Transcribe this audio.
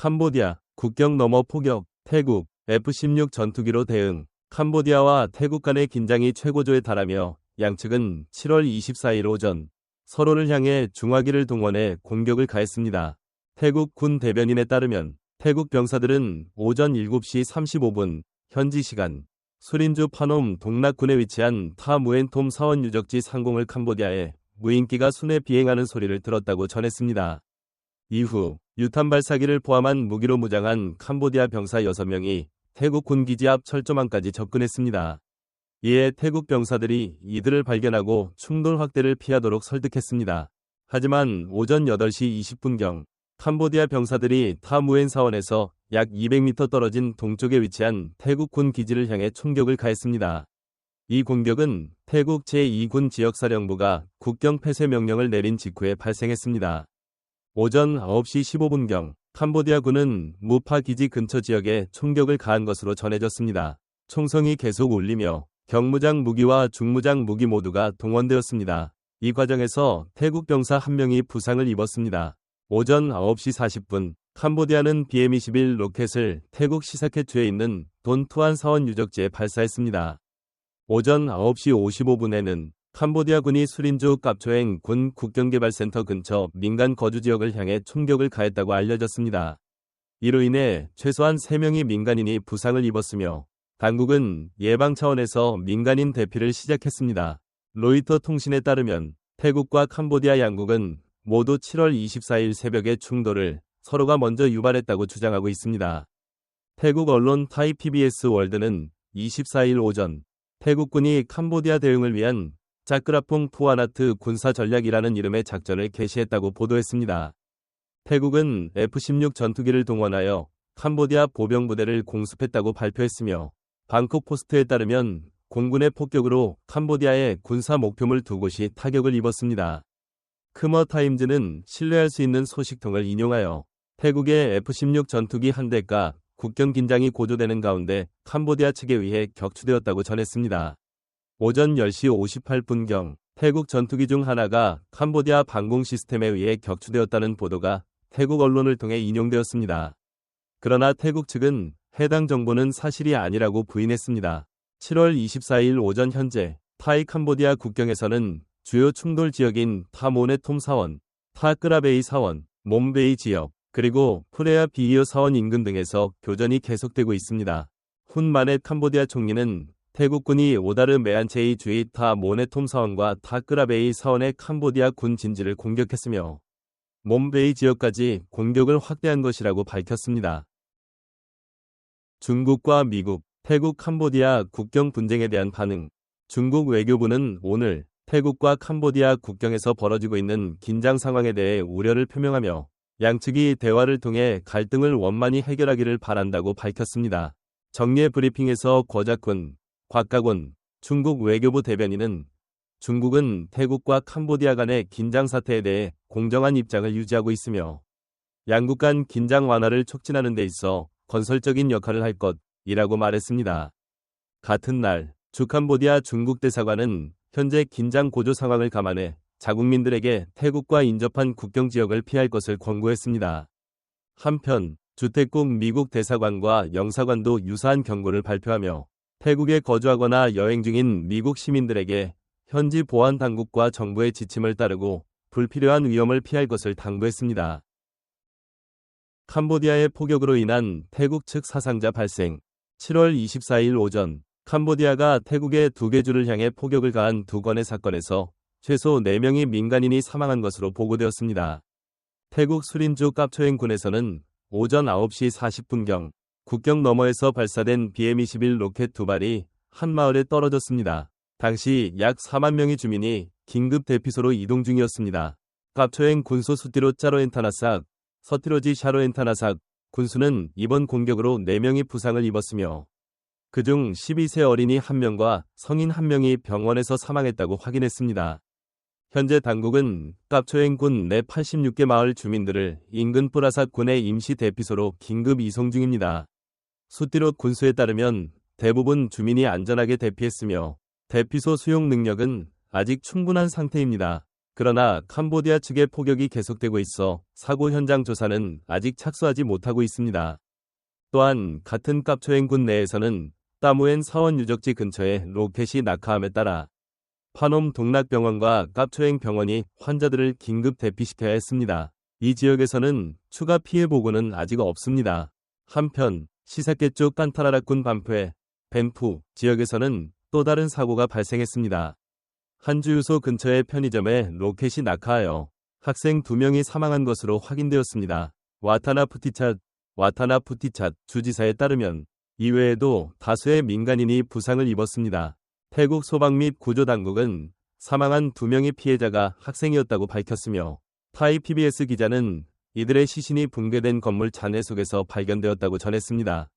캄보디아, 국경 너머 포격, 태국, F-16 전투기로 대응. 캄보디아와 태국 간의 긴장이 최고조에 달하며 양측은 7월 24일 오전 서로를 향해 중화기를 동원해 공격을 가했습니다. 태국 군 대변인에 따르면 태국 병사들은 오전 7시 35분 현지 시간 수린주 파놈 동락군에 위치한 타 무엔톰 사원 유적지 상공을 캄보디아에 무인기가 순회 비행하는 소리를 들었다고 전했습니다. 이후 유탄 발사기를 포함한 무기로 무장한 캄보디아 병사 6명이 태국 군기지 앞 철조망까지 접근했습니다. 이에 태국 병사들이 이들을 발견하고 충돌 확대를 피하도록 설득했습니다. 하지만 오전 8시 20분경 캄보디아 병사들이 타 무엔 사원에서 약 200m 떨어진 동쪽에 위치한 태국 군 기지를 향해 총격을 가했습니다. 이 공격은 태국 제2군 지역사령부가 국경 폐쇄 명령을 내린 직후에 발생했습니다. 오전 9시 15분경 캄보디아군은 무파 기지 근처 지역에 총격을 가한 것으로 전해졌습니다. 총성이 계속 울리며 경무장 무기와 중무장 무기 모두가 동원되었습니다. 이 과정에서 태국 병사 1명이 부상을 입었습니다. 오전 9시 40분 캄보디아는 BM-21 로켓을 태국 시사켓주에 있는 돈 투안 사원 유적지에 발사했습니다. 오전 9시 55분에는 캄보디아군이 수린주 깝초행 군 국경개발센터 근처 민간 거주지역을 향해 총격을 가했다고 알려졌습니다. 이로 인해 최소한 3명의 민간인이 부상을 입었으며 당국은 예방 차원에서 민간인 대피를 시작했습니다. 로이터 통신에 따르면 태국과 캄보디아 양국은 모두 7월 24일 새벽에 충돌을 서로가 먼저 유발했다고 주장하고 있습니다. 태국 언론 타이 PBS 월드는 24일 오전 태국군이 캄보디아 대응을 위한 짜크라풍 푸아나트 군사전략이라는 이름의 작전을 개시했다고 보도했습니다. 태국은 F-16 전투기를 동원하여 캄보디아 보병부대를 공습했다고 발표했으며 방콕 포스트에 따르면 공군의 폭격으로 캄보디아의 군사 목표물 2곳이 타격을 입었습니다. 크머 타임즈는 신뢰할 수 있는 소식통을 인용하여 태국의 F-16 전투기 한 대가 국경 긴장이 고조되는 가운데 캄보디아 측에 의해 격추되었다고 전했습니다. 오전 10시 58분경 태국 전투기 중 하나가 캄보디아 방공 시스템에 의해 격추되었다는 보도가 태국 언론을 통해 인용되었습니다. 그러나 태국 측은 해당 정보는 사실이 아니라고 부인했습니다. 7월 24일 오전 현재 타이 캄보디아 국경에서는 주요 충돌 지역인 타 모네톰 사원, 타 끄라베이 사원, 몬베이 지역, 그리고 프레아 비이오 사원 인근 등에서 교전이 계속되고 있습니다. 훈 마넷 캄보디아 총리는 태국군이 오다르 메안체이 주의 타 모네톰 사원과 타 끄라베이 사원의 캄보디아 군 진지를 공격했으며 몬베이 지역까지 공격을 확대한 것이라고 밝혔습니다. 중국과 미국, 태국 캄보디아 국경 분쟁에 대한 반응. 중국 외교부는 오늘 태국과 캄보디아 국경에서 벌어지고 있는 긴장 상황에 대해 우려를 표명하며 양측이 대화를 통해 갈등을 원만히 해결하기를 바란다고 밝혔습니다. 정례 브리핑에서 고작군, 곽가곤 중국 외교부 대변인은 중국은 태국과 캄보디아 간의 긴장 사태에 대해 공정한 입장을 유지하고 있으며 양국 간 긴장 완화를 촉진하는 데 있어 건설적인 역할을 할 것이라고 말했습니다. 같은 날 주캄보디아 중국 대사관은 현재 긴장 고조 상황을 감안해 자국민들에게 태국과 인접한 국경 지역을 피할 것을 권고했습니다. 한편 주택국 미국 대사관과 영사관도 유사한 경고를 발표하며 태국에 거주하거나 여행 중인 미국 시민들에게 현지 보안 당국과 정부의 지침을 따르고 불필요한 위험을 피할 것을 당부했습니다. 캄보디아의 포격으로 인한 태국 측 사상자 발생. 7월 24일 오전 캄보디아가 태국의 2개 주를 향해 포격을 가한 2건의 사건에서 최소 4명의 민간인이 사망한 것으로 보고되었습니다. 태국 수린주 깝초행 군에서는 오전 9시 40분경 국경 너머에서 발사된 BM-21 로켓 2발이 한 마을에 떨어졌습니다. 당시 약 4만 명의 주민이 긴급 대피소로 이동 중이었습니다. 깝초행 군소 수티로 짜로엔타나삭, 서티로지 샤로엔타나삭 군수는 이번 공격으로 4명이 부상을 입었으며 그중 12세 어린이 1명과 성인 1명이 병원에서 사망했다고 확인했습니다. 현재 당국은 깝초행 군 내 86개 마을 주민들을 인근 뿌라삭 군의 임시 대피소로 긴급 이송 중입니다. 수티롯 군수에 따르면 대부분 주민이 안전하게 대피했으며 대피소 수용 능력은 아직 충분한 상태입니다. 그러나 캄보디아 측의 포격이 계속되고 있어 사고 현장 조사는 아직 착수하지 못하고 있습니다. 또한 같은 깝초엔군 내에서는 따무엔 사원 유적지 근처에 로켓이 낙하함에 따라 파놈 동락병원과 깝초엔 병원이 환자들을 긴급 대피시켜야 했습니다. 이 지역에서는 추가 피해 보고는 아직 없습니다. 한편 시사케 쪽 깐타라락군 반포, 벤푸 지역에서는 또 다른 사고가 발생했습니다. 한 주유소 근처의 편의점에 로켓이 낙하하여 학생 2명이 사망한 것으로 확인되었습니다. 와타나푸티찻 주지사에 따르면 이외에도 다수의 민간인이 부상을 입었습니다. 태국 소방 및 구조당국은 사망한 2명의 피해자가 학생이었다고 밝혔으며 타이 PBS 기자는 이들의 시신이 붕괴된 건물 잔해 속에서 발견되었다고 전했습니다.